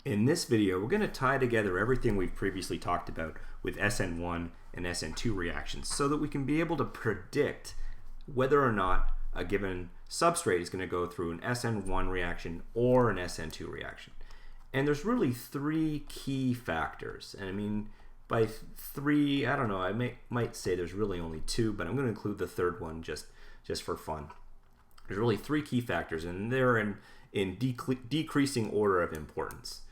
In this video, we're going to tie together everything we've previously talked about with SN1 and SN2 reactions so that we can be able to predict whether or not a given substrate is going to go through an SN1 reaction or an SN2 reaction. And there's really three key factors. And I mean, by three, I don't know, I might say there's really only two, but I'm going to include the third one just for fun. There's really three key factors, and they're in decreasing order of importance.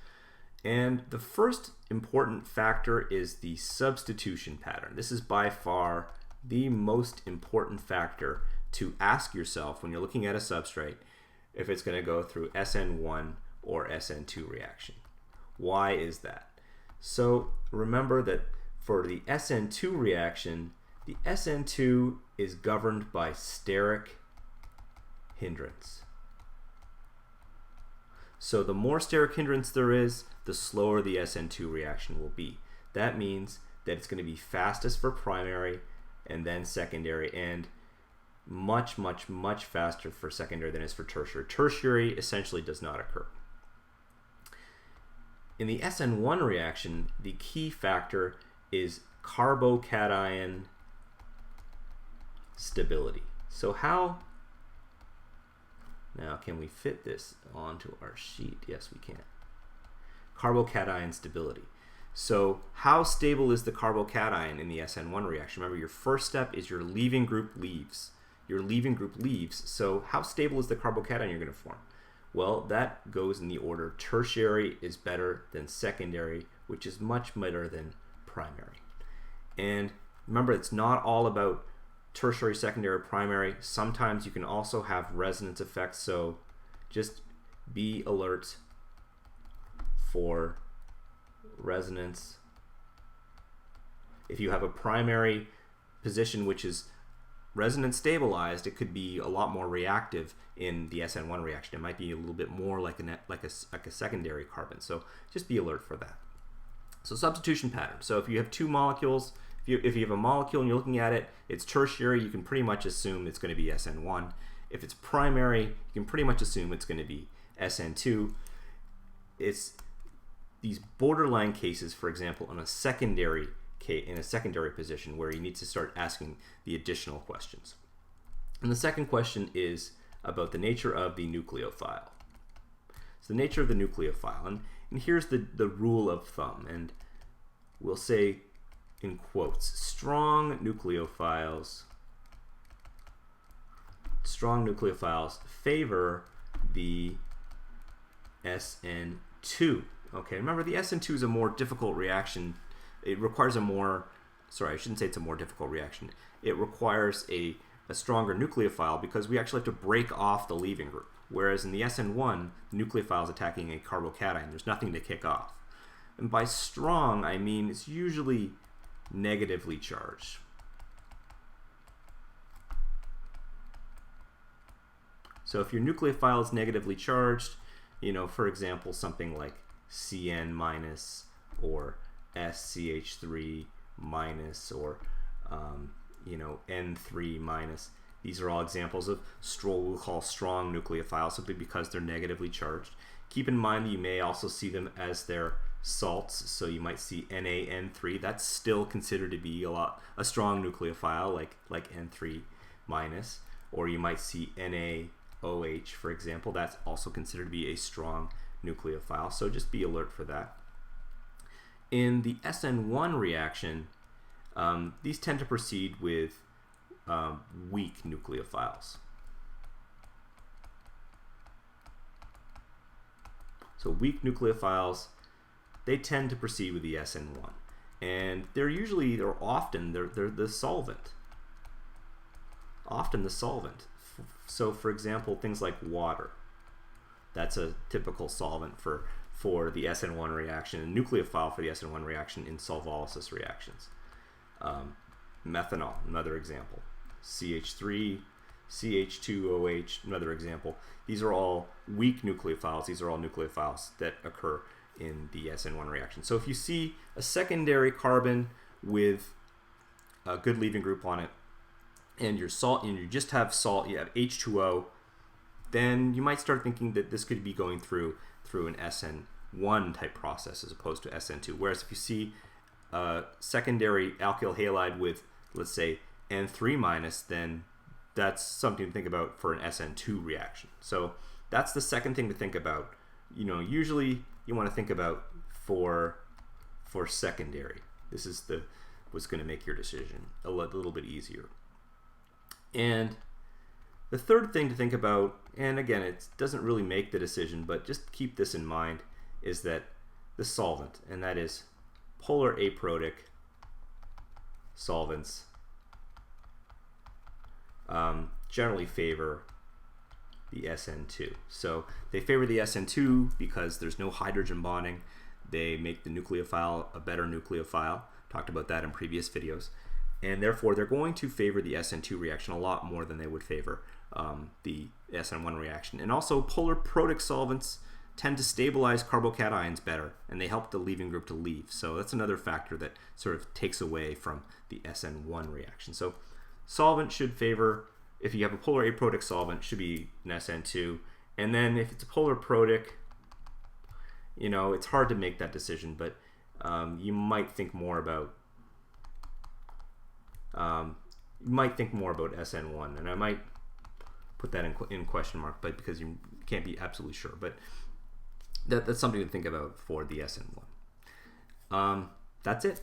And the first important factor is the substitution pattern. This is by far the most important factor to ask yourself when you're looking at a substrate if it's going to go through SN1 or SN2 reaction. Why is that? So remember that for the SN2 reaction, the SN2 is governed by steric hindrance. So the more steric hindrance there is, the slower the SN2 reaction will be. That means that it's going to be fastest for primary and then secondary, and much faster for secondary than it is for tertiary. Tertiary essentially does not occur. In the SN1 reaction, the key factor is carbocation stability. So how, now can we fit this onto our sheet? Yes, we can. Carbocation stability. So how stable is the carbocation in the SN1 reaction? Remember, your first step is your leaving group leaves. Your leaving group leaves. So how stable is the carbocation you're going to form? Well, that goes in the order tertiary is better than secondary, which is much better than primary. And remember, it's not all about tertiary, secondary, primary. Sometimes you can also have resonance effects, so just be alert for resonance. If you have a primary position which is resonance stabilized, it could be a lot more reactive in the SN1 reaction. It might be a little bit more like a secondary carbon, so just be alert for that. So substitution pattern. So if you have two molecules, if you have a molecule and you're looking at it, it's tertiary, you can pretty much assume it's going to be SN1. If it's primary, you can pretty much assume it's going to be SN2. It's these borderline cases, for example, in a secondary position where you need to start asking the additional questions. And the second question is about the nature of the nucleophile. So the nature of the nucleophile, and here's the rule of thumb, and we'll say in quotes, strong nucleophiles favor the SN2. Okay, remember the SN2 is a more difficult reaction. It requires a more, sorry, I shouldn't say it's a more difficult reaction. It requires a stronger nucleophile because we actually have to break off the leaving group. Whereas in the SN1, the nucleophile is attacking a carbocation. There's nothing to kick off. And by strong, I mean it's usually negatively charged. So if your nucleophile is negatively charged, you know, for example, something like Cn minus or SCH3 minus or you know, N3 minus. These are all examples of what we'll call strong nucleophiles simply because they're negatively charged. Keep in mind that you may also see them as their salts, so you might see NaN3. That's still considered to be a strong nucleophile, like N3 minus, or you might see NaOH, for example. That's also considered to be a strong nucleophile, so just be alert for that. In the SN1 reaction, these tend to proceed with weak nucleophiles. So weak nucleophiles, they tend to proceed with the SN1, and they're often the solvent. Often the solvent. So for example, things like water. That's a typical solvent for the SN1 reaction, and nucleophile for the SN1 reaction in solvolysis reactions. Methanol, another example. CH3, CH2OH, another example. These are all weak nucleophiles. These are all nucleophiles that occur in the SN1 reaction. So if you see a secondary carbon with a good leaving group on it, and your salt, and you just have salt, you have H2O, then you might start thinking that this could be going through an SN SN1 type process as opposed to SN2. Whereas if you see a secondary alkyl halide with, let's say, N3 minus, then that's something to think about for an SN2 reaction. So that's the second thing to think about. Usually you want to think about for secondary. This is what's going to make your decision a little bit easier. And the third thing to think about, and again, it doesn't really make the decision, but just keep this in mind, is that the solvent, and that is polar aprotic solvents generally favor the SN2. So they favor the SN2 because there's no hydrogen bonding. They make the nucleophile a better nucleophile. Talked about that in previous videos. And therefore, they're going to favor the SN2 reaction a lot more than they would favor the SN1 reaction. And also, polar protic solvents tend to stabilize carbocations better, and they help the leaving group to leave. So that's another factor that sort of takes away from the SN1 reaction. So solvent should favor, if you have a polar aprotic solvent, should be an SN2. And then if it's a polar protic, it's hard to make that decision, but you might think more about SN1, and I might put that in question mark, but because you can't be absolutely sure. But that's something to think about for the SN1. That's it.